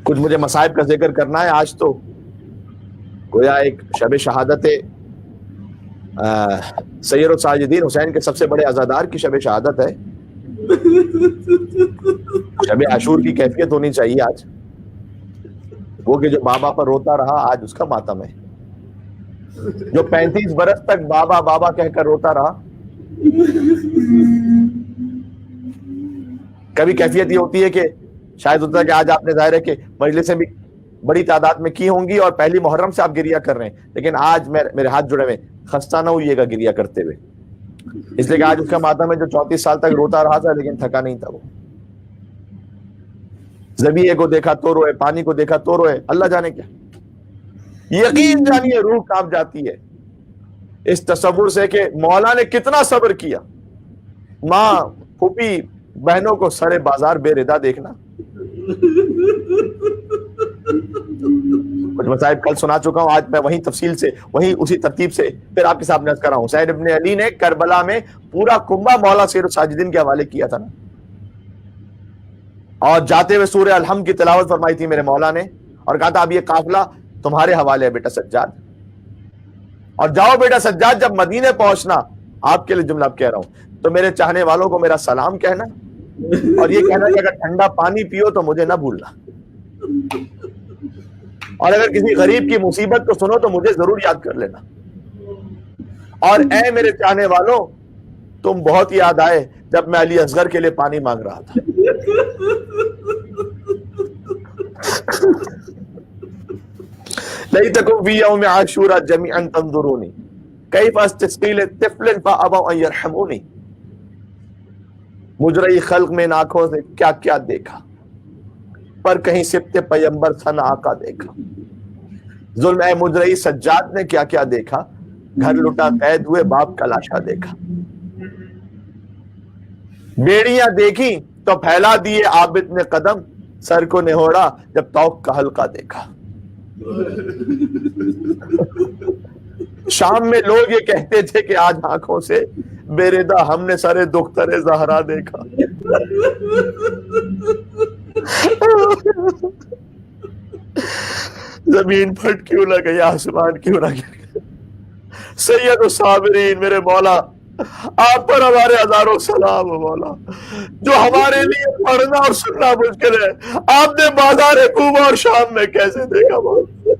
کچھ مجھے مصائب کا ذکر کرنا ہے. آج تو گویا ایک شب شہادت سید الساجدین حسین کے سب سے بڑے عزادار کی شب شہادت ہے. شب عاشور کی کیفیت ہونی چاہیے آج. وہ کہ جو بابا پر روتا رہا آج اس کا ماتم ہے. جو 35 برس تک بابا بابا کہہ کر روتا رہا. کبھی کیفیت یہ ہوتی ہے کہ شاید ہوتا ہے کہ آج آپ نے ظاہر ہے کہ مجلسیں بھی بڑی تعداد میں کی ہوں گی اور پہلی محرم سے آپ گریہ کر رہے ہیں, لیکن آج میرے ہاتھ جڑے ہوئے, خستہ نہ ہوئیے گا گریہ کرتے ہوئے, اس لیے کہ آج اس کا ماتم ہے جو 34 سال تک روتا رہا تھا لیکن تھکا نہیں تھا. وہ ذبیحے کو دیکھا تو روئے, پانی کو دیکھا تو روئے, اللہ جانے کیا. یقین جانیے روح کانپ جاتی ہے اس تصور سے کہ مولا نے کتنا صبر کیا. ماں پھوپھی بہنوں کو سرے بازار بے ردا دیکھنا. کچھ مصائب کل سنا چکا ہوں, آج میں وہیں تفصیل سے وہیں اسی ترتیب سے پھر آپ کے سامنے عرض کر رہا ہوں. حسین ابن علی نے کربلا میں پورا کنبہ مولا سید الساجدین کے حوالے کیا تھا نا, اور جاتے ہوئے سورہ الحمد کی تلاوت فرمائی تھی میرے مولا نے, اور کہا تھا اب یہ قافلہ تمہارے حوالے ہے بیٹا سجاد, اور جاؤ بیٹا سجاد جب مدینے پہنچنا, آپ کے لیے جملہ کہہ رہا ہوں, تو میرے چاہنے والوں کو میرا سلام کہنا, اور یہ کہنا کہ اگر ٹھنڈا پانی پیو تو مجھے نہ بھولنا, اور اگر کسی غریب کی مصیبت کو سنو تو مجھے ضرور یاد کر لینا. اور اے میرے چاہنے والوں, تم بہت یاد آئے جب میں علی اصغر کے لیے پانی مانگ رہا تھا. لیتکم فی یوم عاشورا جمیعا تنظرونی کیف استسقی لطفل فابوا ان یرحمونی. مجرئی خلق میں آنکھوں سے کیا کیا دیکھا, پر کہیں سبت پیمبر سن آقا دیکھا. ظلم اے مجرئی سجاد نے کیا کیا دیکھا, گھر لٹا قید ہوئے باپ کا لاشا دیکھا. بیڑیاں دیکھی تو پھیلا دیے عابد نے قدم, سر کو نہوڑا جب توق کا حلقہ دیکھا. شام میں لوگ یہ کہتے تھے کہ آج آنکھوں سے بے ردا ہم نے سارے دختر زہرا دیکھا. زمین پھٹ کیوں نہ گئی, آسمان کیوں نہ گیا. سید الصابرین میرے مولا, آپ پر ہمارے ہزاروں سلام ہو مولا. جو ہمارے لیے پڑھنا اور سننا مشکل ہے, آپ نے بازار کوبہ اور شام میں کیسے دیکھا مولا.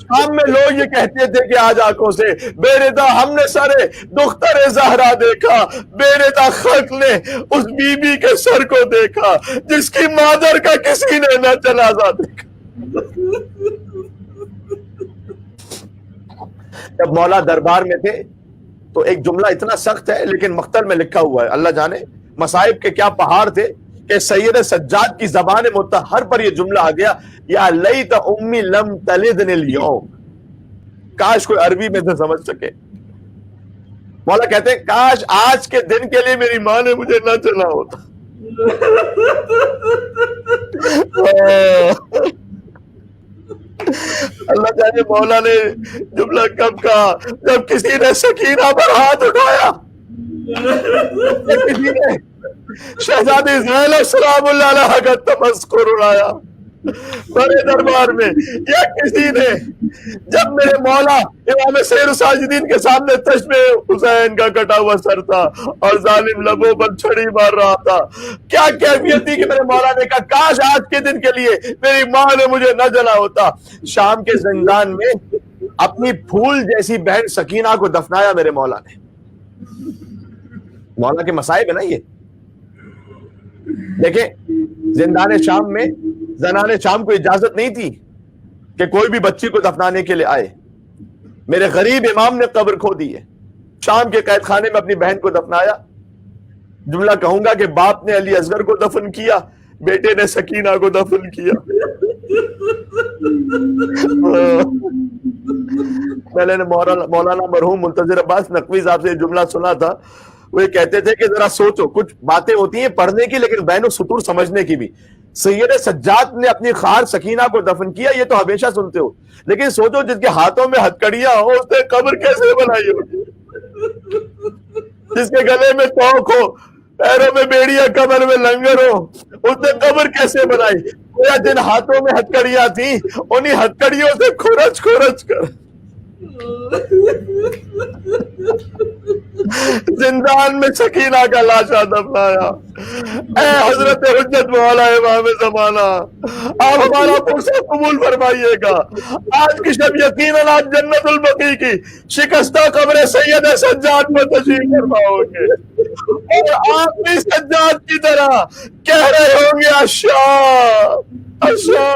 شام میں لوگ یہ کہتے تھے کہ آج آنکھوں سے بے ردا ہم نے سارے دختر زہرا دیکھا. بے ردا خلق نے اس بی بی کے سر کو دیکھا جس کی مادر کا کسی نے نہ جنازہ دیکھا. جب مولا دربار میں تھے تو ایک جملہ اتنا سخت ہے لیکن مختر میں لکھا ہوا ہے, اللہ جانے مصائب کے کیا پہاڑ تھے کہ سید سجاد کی زبان مطہر پر یہ جملہ آ گیا, یا لیت امی لم تلدنی اليوم. کاش کوئی عربی میں سے سمجھ سکے. مولا کہتے ہیں کاش آج کے دن کے لیے میری ماں نے مجھے نہ چنا ہوتا. اللہ جانے مولا نے جملہ کب کہا, جب کسی نے سکینہ پر ہاتھ اٹھایا, کسی نے شہزادی زینب سلام اللہ علیہ کا تمسخر اڑایا بڑے دربار میں, یا کسی نے جب میرے مولا امام سید الساجدین کے سامنے چشمے حسین کا کٹا ہوا سر تھا اور ظالم لبوں پر چھڑی مار رہا تھا, کیا کیفیت تھی کہ میرے مولا نے کہا کاش آج کے دن کے لیے میری ماں نے مجھے نہ جلا ہوتا. شام کے زندان میں اپنی پھول جیسی بہن سکینہ کو دفنایا میرے مولا نے. مولا کے مصائب ہے نا یہ. دیکھیں زندان شام میں زنان شام کو اجازت نہیں تھی کہ کوئی بھی بچی کو دفنانے کے لیے آئے. میرے غریب امام نے قبر کھو دی ہے. شام کے قید خانے میں اپنی بہن کو دفنایا. جملہ کہوں گا کہ باپ نے علی اصغر کو دفن کیا, بیٹے نے سکینہ کو دفن کیا. میں نے مولانا مرحوم منتظر عباس نقوی صاحب سے یہ جملہ سنا تھا. وہ یہ کہتے تھے کہ ذرا سوچو, کچھ باتیں ہوتی ہیں پڑھنے کی لیکن بین و سطور سمجھنے کی بھی. سید سجاد نے اپنی خار سکینہ کو دفن کیا, یہ تو ہمیشہ سنتے ہو, لیکن سوچو جس کے ہاتھوں میں ہتکڑیاں ہو اس نے قبر کیسے بنائی ہوگی, جس کے گلے میں توق ہو, پیروں میں بیڑیاں کمر میں لنگر ہو، اس نے قبر کیسے بنائی؟ گویا جن ہاتھوں میں ہتکڑیاں تھیں انہی ہتکڑیوں سے کھرچ کھرچ کر زندان میں سکینہ کا لاشا دفنایا۔ اے حضرت حجت مولا امام زمانہ، آپ ہمارا پرسہ قبول فرمائیے گا۔ آج کی شب یقیناً آپ جنت البقیع کی شکستہ قبر سید سجاد میں تشریف فرماؤ گے، اور آپ بھی سجاد کی طرح کہہ رہے ہوں گے اشا اشا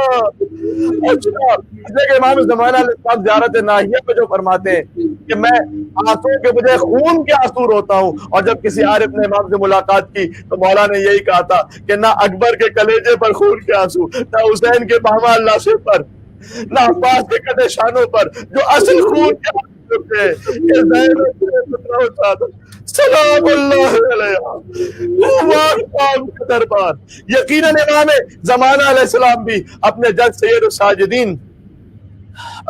اشا۔ دیکھیں امام زمانہ علیہ السلام زیارت ناحیہ پہ جو فرماتے ہیں کہ میں آنسوں کے بجائے خون کے آنسو روتا ہوں، اور جب کسی عارف نے امام سے ملاقات کی تو مولا نے یہی کہا تھا کہ نہ اکبر کے کلیجے پر خون کے آنسو، نہ حسین کے پامال لاشے پر، نہ عباس کے قدے شانوں پر، جو اصل خون کے آنسو تھے کہ زینب سلام اللہ علیہ کا دربار۔ یقیناً امام زمانہ علیہ السلام بھی اپنے جد سید الساجدین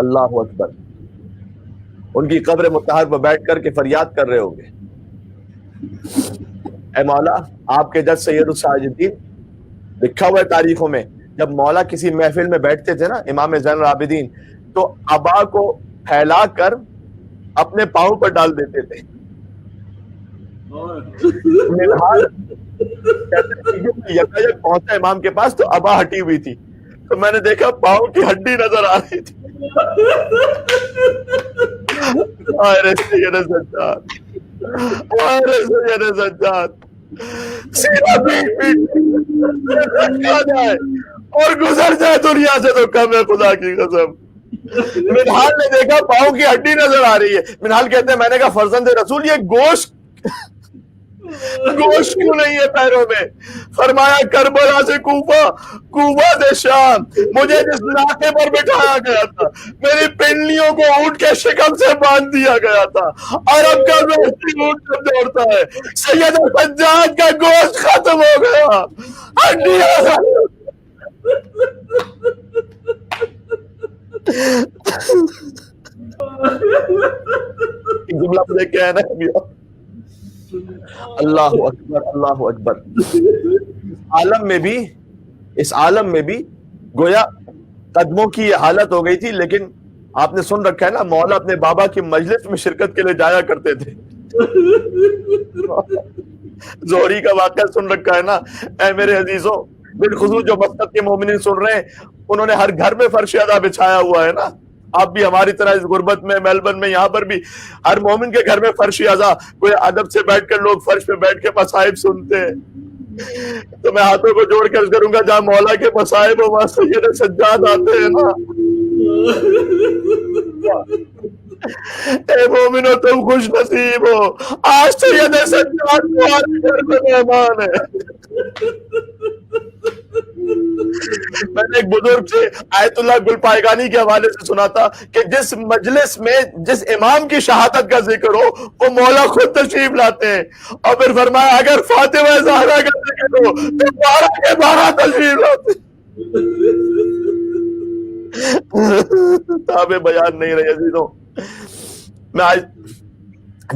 اللہ اکبر ان کی قبر مطہر پر بیٹھ کر کے فریاد کر رہے ہوں گے، اے مولا آپ کے جد سید الساجدین۔ لکھا ہوا ہے تاریخوں میں، جب مولا کسی محفل میں بیٹھتے تھے نا امام زین العابدین، تو عبا کو پھیلا کر اپنے پاؤں پر ڈال دیتے تھے۔ یکایک پہنچا امام کے پاس تو عبا ہٹی ہوئی تھی، تو میں نے دیکھا پاؤں کی ہڈی نظر آ رہی تھی۔ آئے سید سجاد، آئے سید سجاد، سیدھا پیٹ کھا جائے اور گزر جائے دنیا سے تو کم ہے خدا کی قسم۔ منہال نے دیکھا پاؤں کی ہڈی نظر آ رہی ہے۔ منہال کہتے ہیں میں نے کہا فرزند رسول یہ گوشت کیوں نہیں ہے پیروں میں؟ فرمایا کربلا سے کوفہ، کوفہ سے شام، مجھے جس ناکے پر بٹھایا گیا تھا میری پنڈلیوں کو اونٹ کے شکم سے باندھ دیا گیا تھا، عرب کا گوشت اونٹ پر دوڑتا ہے، سید سجاد کا گوشت ختم ہو گیا، ہڈیاں جملہ مجھے کہنا ہے اللہ اکبر اللہ اکبر۔ اس عالم میں بھی گویا قدموں کی یہ حالت ہو گئی تھی، لیکن آپ نے سن رکھا ہے نا مولا اپنے بابا کی مجلس میں شرکت کے لیے جایا کرتے تھے۔ زہری کا واقعہ سن رکھا ہے نا۔ اے میرے عزیزوں، بالخصوص جو مسجد کے مومنین سن رہے ہیں، انہوں نے ہر گھر میں فرش ادا بچھایا ہوا ہے نا۔ آپ بھی ہماری طرح اس غربت میں میلبرن میں یہاں پر بھی ہر مومن کے گھر میں فرش اعضا، کوئی ادب سے بیٹھ کر لوگ فرش پہ بیٹھ کے مصائب سنتے ہیں۔ تو میں ہاتھوں کو جوڑ کر کروں گا جہاں مولا کے مصائب و وہاں سید سجاد آتے ہیں نا۔ اے مومنو تم خوش نصیب ہو، آج سید سجاد تمہارے گھر میں مہمان ہے۔ میں نے ایک بزرگ سے آیت اللہ گل پائیگانی کے حوالے سے سنا تھا کہ جس مجلس میں جس امام کی شہادت کا ذکر ہو وہ مولا خود تشریف لاتے ہیں، اور پھر فرمایا اگر فاطمہ زہرا کا ذکر ہو تو 12 کے 12 تشریف لاتے ہیں۔ تابع بیان نہیں رہے عزیزوں، میں آج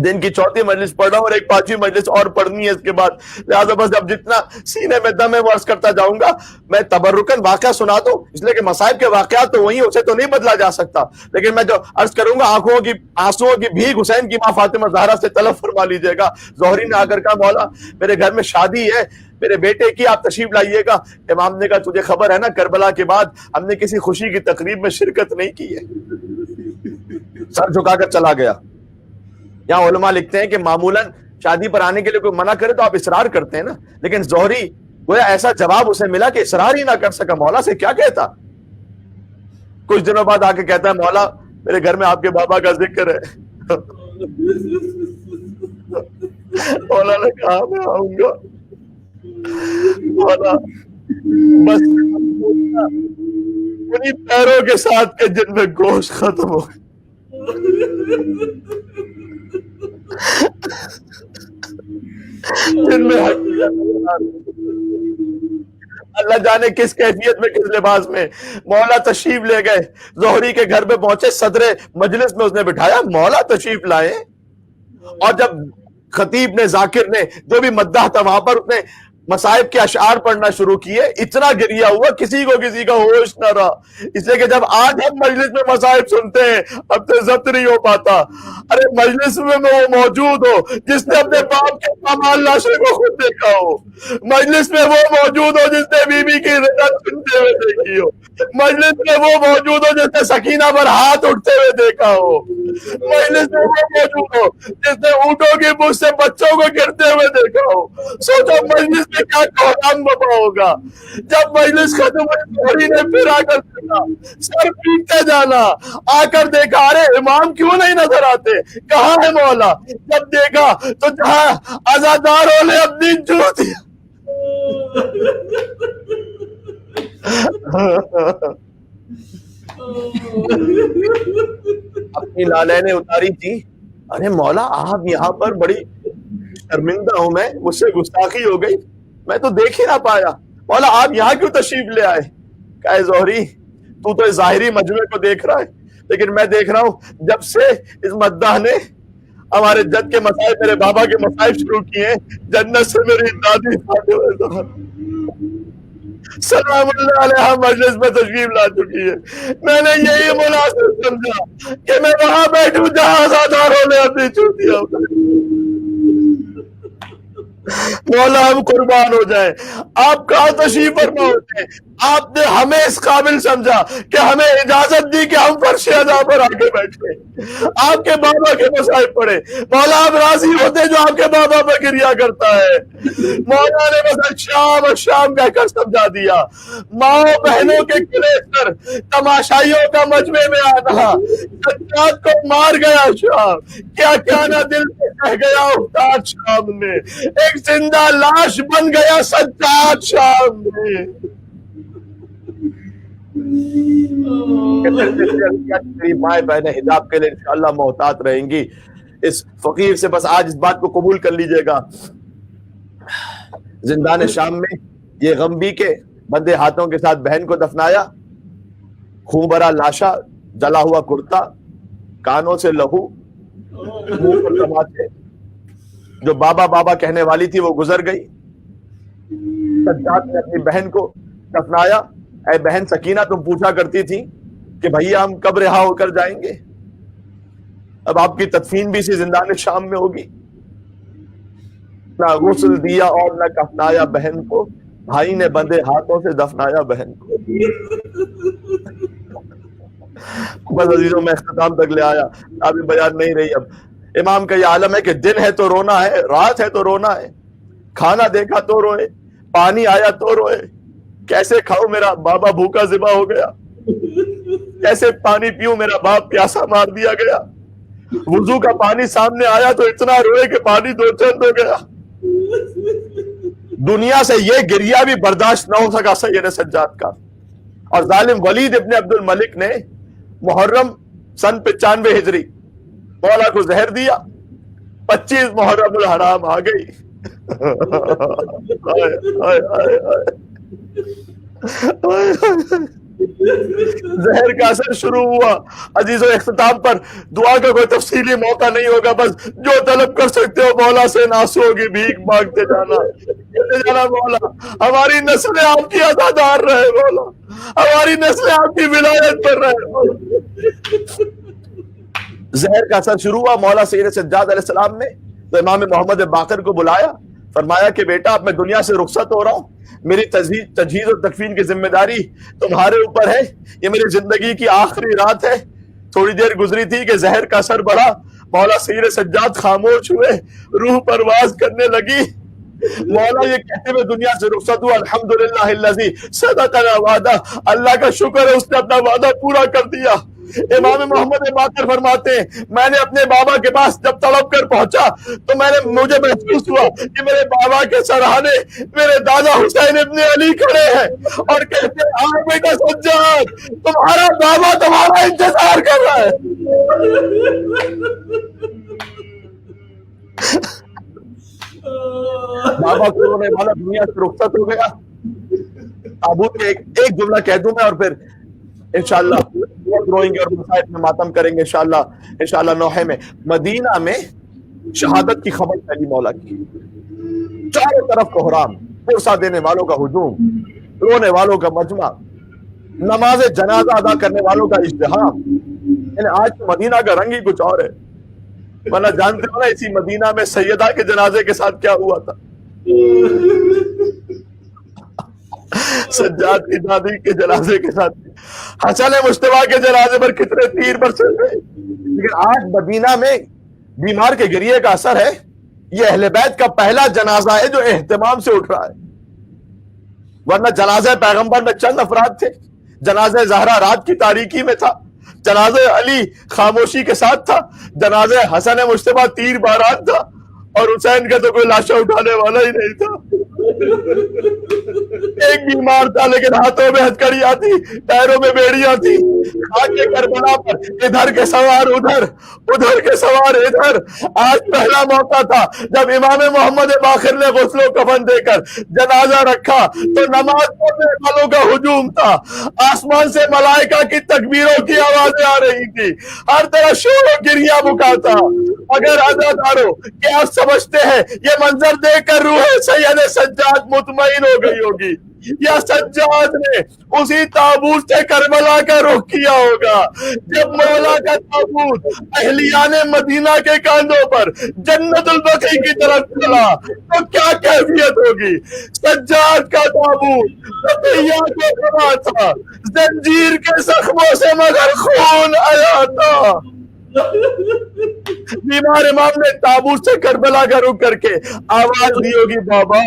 دن کی 4تھی مجلس پڑھ رہا ہوں اور ایک 5ویں مجلس اور پڑھنی ہے اس کے بعد، لہٰذا بس اب جتنا سینے میں دم ہے وہ عرض کرتا جاؤں گا۔ میں تبرکن واقعہ سنا دوں اس لیے کہ مصائب کے واقعات تو وہیں، اسے تو نہیں بدلا جا سکتا، لیکن میں جو عرض کروں گا آنسوؤں کی بھیگ حسین کی ماں فاطمہ زہرا سے طلب فرما لیجئے گا۔ زہری نے آ کر کہا مولا میرے گھر میں شادی ہے میرے بیٹے کی، آپ تشریف لائیے گا۔ امام نے کہا تجھے خبر ہے نا کربلا کے بعد ہم نے کسی خوشی کی تقریب میں شرکت نہیں کی ہے۔ سر جھکا کر چلا گیا۔ یہاں علماء لکھتے ہیں کہ معمولاً شادی پر آنے کے لیے کوئی منع کرے تو آپ اصرار کرتے ہیں نا، لیکن زہری گویا ایسا جواب اسے ملا کہ اصرار ہی نہ کر سکا۔ مولا سے کیا کہتا؟ کچھ دنوں بعد آ کے کہتا ہے مولا میرے گھر میں آپ کے بابا کا ذکر ہے۔ مولا نے کہا میں آؤں گا۔ مولا بس انہی پیروں کے ساتھ کے جن میں گوشت ختم ہو گیا۔ جن میں اللہ جانے کس کیفیت میں کس لباس میں مولا تشریف لے گئے۔ زہری کے گھر پہ پہنچے، صدر مجلس میں اس نے بٹھایا، مولا تشریف لائے، اور جب خطیب نے, ذاکر نے, جو بھی مداح تھا وہاں پر, اس نے مصائب کے اشعار پڑھنا شروع کیے. اتنا گریا ہوا کسی کا ہوش نہ رہا. اس لیے کہ جب آج ہم مجلس میں مصائب سنتے ہیں اب تو ضبط نہیں ہو پاتا. ارے مجلس میں وہ موجود ہو جس نے اپنے باپ کے پامال لاشے کو خود دیکھا ہو. مجلس میں وہ موجود ہو جس نے بی بی کی رضا سنتے ہوئے دیکھی ہو. مجلس میں وہ موجود ہو جس نے سکینہ پر ہاتھ اٹھتے ہوئے دیکھا ہو. مجلس میں وہ موجود ہو جس نے اونٹوں کی پوچھ سے بچوں کو گرتے ہوئے دیکھا ہو. سوچو مجلس میں کیا کوہرام بپا ہوگا. جب مجلس ختم ہوئی نے پھر آ کر دیکھا, سر پیٹتے جانا, آ کر دیکھا ارے امام کیوں نہیں نظر آتے, کہاں ہے مولا. جب دیکھا تو جہاں عزاداروں نے اپنی جوتی اپنی لالے اتاری تھی. ارے مولا آپ یہاں پر, بڑی شرمندہ ہوں میں, مجھ سے گستاخی ہو گئی, میں تو دیکھ ہی نہ پایا. مولا آپ یہاں کیوں تشریف لے آئے؟ کہے زہری تو اس ظاہری مجموعے کو دیکھ رہا ہے, لیکن میں دیکھ رہا ہوں جب سے اس مداح نے ہمارے جد کے مسائل, میرے بابا کے مسائل شروع کیے ہیں, جنت سے میری دادی سلام اللہ علیہ مجلس میں تشریف لا چکی ہے. میں نے یہی مناسب سمجھا کہ میں وہاں بیٹھوں جہاں آزاداروں نے اپنی چوٹیاں مولا ہم قربان ہو جائیں. آپ کہاں تشریف فرما ہوتے ہیں؟ آپ نے ہمیں اس قابل سمجھا کہ ہمیں اجازت دی کہ ہم فرش ادا پر آ کے بیٹھے, آپ کے بابا کے مسائل پڑھے. مولا آپ راضی ہوتے جو آپ کے بابا پر گریا کرتا ہے. مولا نے بس شام شام کہہ کر سمجھا دیا. ماں بہنوں کے کلیسر تماشائیوں کا مجمع میں آنا, سجاد کو مار گیا شام, کیا کیا نہ دل سے کہہ گیا افتاد شام میں, ایک زندہ لاش بن گیا سجاد شام میں. میری مائیں بہنیں حجاب کے لیے انشاءاللہ محتاط رہیں گی. اس فقیر سے بس آج اس بات کو قبول کر لیجئے گا. زندان شام میں یہ غمبی کے بندے ہاتھوں کے ساتھ بہن کو دفنایا, خون بھرا لاشا, جلا ہوا کرتا, کانوں سے لہو, منہ پر ٹماٹے. جو بابا بابا کہنے والی تھی وہ گزر گئی. سجاد نے اپنی بہن کو دفنایا. اے بہن سکینہ, تم پوچھا کرتی تھی کہ بھیا ہم کب رہا ہو کر جائیں گے, اب آپ کی تدفین بھی اسی زندان شام میں ہوگی. نہ غسل دیا اور نہ کفنایا بہن کو, بھائی نے بندے ہاتھوں سے دفنایا بہن کو. بس عزیزوں میں اختتام تک لے آیا, ابھی بیان نہیں رہی. اب امام کا یہ عالم ہے کہ دن ہے تو رونا ہے, رات ہے تو رونا ہے, کھانا دیکھا تو روئے, پانی آیا تو روئے. کیسے کھاؤ میرا بابا بھوکا ذبح ہو گیا, کیسے پانی پیوں میرا باپ پیاسا مار دیا گیا. وضو کا پانی سامنے آیا تو اتنا روئے کہ پانی دو چند ہو گیا. دنیا سے یہ گریا بھی برداشت نہ ہو سکا سید سجاد کا. اور ظالم ولید ابن عبد الملک نے محرم سن 95 ہجری مولا کو زہر دیا. 25 محرم الحرام آ گئی. زہر کا اثر شروع ہوا. عزیزو اختتام پر دعا کا کوئی تفصیلی موقع نہیں ہوگا, بس جو طلب کر سکتے ہو مولا سے ناسو کی بھیک مانگتے جانا. مولا ہماری نسلیں آپ کی عزادار رہے, مولا ہماری نسلیں آپ کی ولایت پر رہے. زہر کا اثر شروع ہوا. مولا سید سجاد علیہ السلام نے تو امام محمد باقر کو بلایا, فرمایا کہ بیٹا اب میں دنیا سے رخصت ہو رہا ہوں, میری تجہیز اور تکفین کی ذمہ داری تمہارے اوپر ہے. یہ میری زندگی کی آخری رات ہے. تھوڑی دیر گزری تھی کہ زہر کا اثر بڑھا. مولا سید سجاد خاموش ہوئے, روح پرواز کرنے لگی. مولا یہ کہتے ہوئے دنیا سے رخصت ہوا, الحمدللہ الذی صدقنا وعدہ, اللہ کا شکر ہے اس نے اپنا وعدہ پورا کر دیا. امام محمد باقر فرماتے ہیں میں نے اپنے بابا کے پاس جب تڑپ کر پہنچا تو مجھے محسوس ہوا کہ میرے بابا کے سرہانے میرے دادا حسین ابن علی کھڑے ہیں اور کہتے ہیں آؤ بیٹا سجاد, تمہارا بابا تمہارا انتظار کر رہا ہے. بابا کو رونے والا دنیا سے رخصت ہو گیا. ابو ایک جملہ کہہ دوں میں اور پھر انشاءاللہ روئیں گے اور مسائل میں ماتم کریں گے انشاءاللہ نوحے میں. مدینہ میں شہادت کی خبر پھیلی مولا کی، چاروں طرف کوہرام، پرسا دینے والوں کا ہجوم، رونے والوں کا مجمع، نماز جنازہ ادا کرنے والوں کا ازدحام. یعنی آج تو مدینہ کا رنگ ہی کچھ اور ہے. ورنہ جانتے ہو نا اسی مدینہ میں سیدہ کے جنازے کے ساتھ کیا ہوا تھا؟ سجاد کی دادی کے جنازے کے ساتھ حسن مصطفیٰ کے جنازے پر کتنے تیر برسے تھے. لیکن آج مدینہ میں بیمار کے گریے کا اثر ہے. یہ اہل بیت کا پہلا جنازہ ہے جو اہتمام سے اٹھ رہا ہے. ورنہ جنازہ پیغمبر میں چند افراد تھے. جنازہ زہرا رات کی تاریکی میں تھا، جنازہ علی خاموشی کے ساتھ تھا، جنازہ حسن مصطفیٰ تیر بارات تھا، اور حسین کا تو کوئی لاشا اٹھانے والا ہی نہیں تھا. ایک بیمار تھا لیکن ہاتھوں میں ہتھکڑیاں تھی، پیروں میں بیڑیاں تھی. خاک کربلا پر ادھر کے سوار ادھر، ادھر کے سوار ادھر. آج پہلا موقع تھا جب امام محمد باقر نے غسل و کفن دے کر جنازہ رکھا تو نماز پڑھنے والوں کا ہجوم تھا. آسمان سے ملائکہ کی تکبیروں کی آوازیں آ رہی تھی، ہر طرح شور و گریہ بکا تھا. اگر عزادارو کہ آپ سمجھتے ہیں یہ منظر دیکھ کر روح سید سجاد مطمئن ہو گئی ہوگی، یا سجاد نے اسی تابوت سے کربلا کا رخ کیا ہوگا. جب مولا کا تابوت اہلیان مدینہ کے کاندھوں پر جنت البقیع کی طرف چلا تو کیا کیفیت ہوگی؟ سجاد کا تابوت بقیہ کو بنا تھا، زنجیر کے زخموں سے مگر خون آیا تھا. بیمار امام نے تابوت سے کربلا کا رخ کر کے آواز دی ہوگی، بابا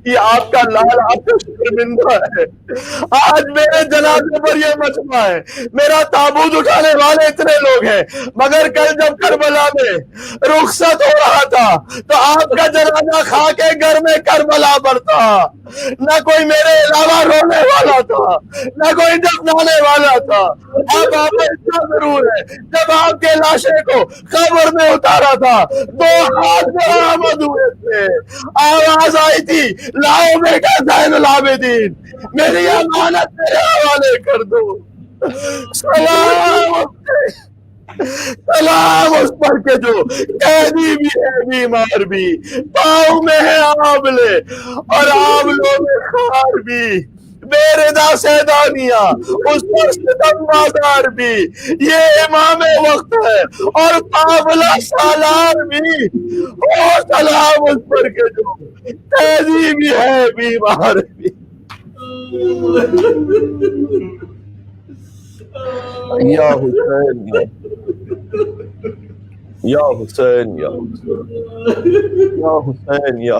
یہ آپ کا لال آپ کا شرمندہ ہے. آج میرے جنازے پر یہ مجمع ہے، میرا تابوت اٹھانے والے اتنے لوگ ہیں، مگر کل جب کربلا میں رخصت ہو رہا تھا تو آپ کا جنازہ کھا کے گھر میں کربلا پر تھا. نہ کوئی میرے علاوہ رونے والا تھا، نہ کوئی دفنانے والا تھا. اب آپ اتنا ضرور ہے جب آپ کے لاشے کو قبر میں اتارا تھا 2 ہاتھ برآمد ہوئے تھے، آواز آئی تھی لاؤ بیٹا زین العابدین، میری امانت میرے حوالے کر دو. سلام اس پر کے جو قیدی بھی ہے بیمار بھی، پاؤں میں ہے آبلے اور آبلوں میں خار بھی، بے ردا سیدانیہ اس پر ستم بازار بھی. یہ امام وقت ہے اور قابلہ سالار بھی. او سلام اس پر کے جو قیدی بھی ہے بیمار بھی. یا حسین یا حسین یا حسین یا حسین یا